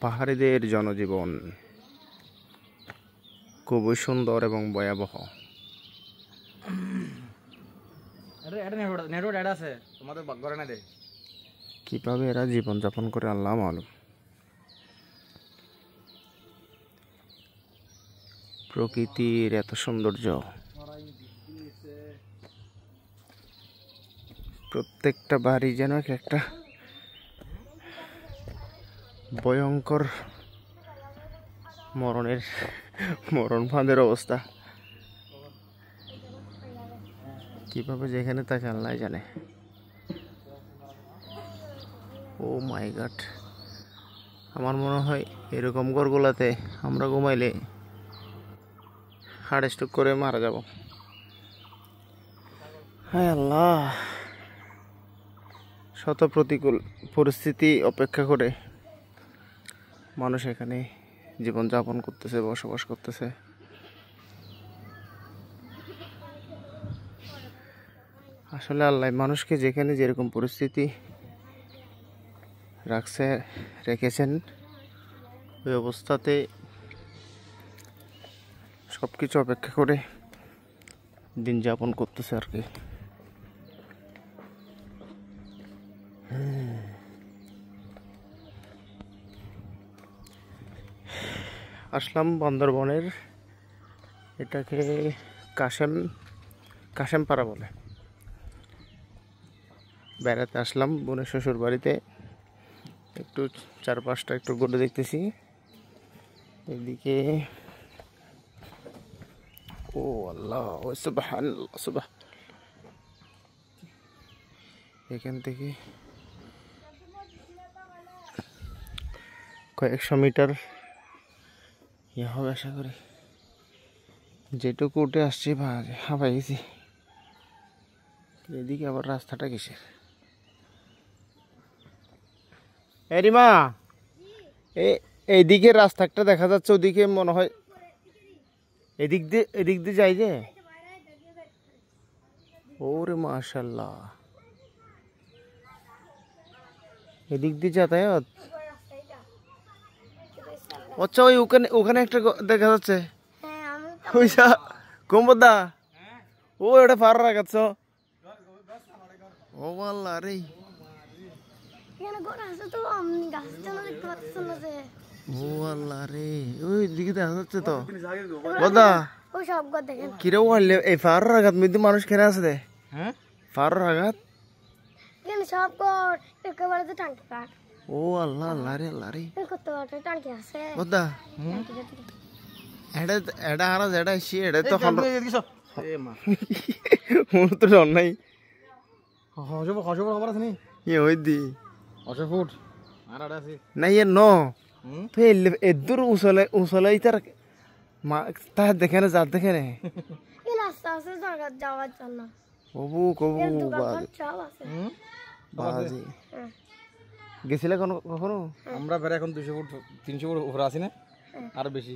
পাহাড়িদের জনজীবন খুবই সুন্দর এবং ভয়াবহ। কিভাবে এরা জীবনযাপন করে আল্লাহ মালুম। প্রকৃতির এত সৌন্দর্য, প্রত্যেকটা বাড়ি যেন একটা ভয়ঙ্কর মরণ ফাঁদের অবস্থা। কিভাবে যেখানে তাকে আল্লাহ জানে। ও মাই গড, আমার মনে হয় এরকম ঘরগুলাতে আমরা ঘুমাইলে হার্ট স্ট্রোক করে মারা যাব। হায় আল্লাহ, শত প্রতিকূল পরিস্থিতি অপেক্ষা করে মানুষ এখানে জীবনযাপন করতেছে, বসবাস করতেছে। আসলে আল্লাহ মানুষকে যেখানে যেরকম পরিস্থিতি রেখেছেন ওই অবস্থাতে সবকিছু অপেক্ষা করে দিন যাপন করতেছে আর কি। আসলাম বান্দরবনের, এটাকে কাশেমপাড়া বলে। বেড়াতে আসলাম বোনের শ্বশুর বাড়িতে, একটু চারপাশটা একটু ঘুরে দেখতেছি। এদিকে ও আল্লাহ, ও সুবহানাল্লাহ, সুবহান। এখান থেকে কয়েকশো মিটার ইয়ে হবে আশা করি। যেটুকু উঠে আসছি হাঁপাই গেছি। এদিকে আবার রাস্তাটা কিসের? এরিমা, এইদিকে রাস্তাটা দেখা যাচ্ছে, ওদিকে মনে হয় এদিক দিয়ে যাই যে। ওরে মাশাআল্লাহ, এদিক দিয়ে যাতায়াত। আচ্ছা, ওখানে একটা দেখা যাচ্ছে। কোমদা, ও এটা পার রাখাচ্ছ। ও আল্লাহ রে, ও আল্লাহ রে, ওই দিকে দেখা যাচ্ছে তো। বদা কিরে বললে এই পার রাখাত মধ্যে মানুষ খেলে আছে রে। হ্যাঁ, পার রাখাত ও আল্লাহ, আল্লাহ রে, আল্লাহ রে। বদা এটা হারা যেটা সে এটা তো তো জন নাই। ইয়ে হই দি না ইয়ে ন তো এদুর উছলাই তার দেখে না, যার দেখে না কবু কবু বাজি গেছিলে কখনো? আমরা প্রায় এখন 200 ফুট 300 ফুট উপরে আছি না, আরো বেশি।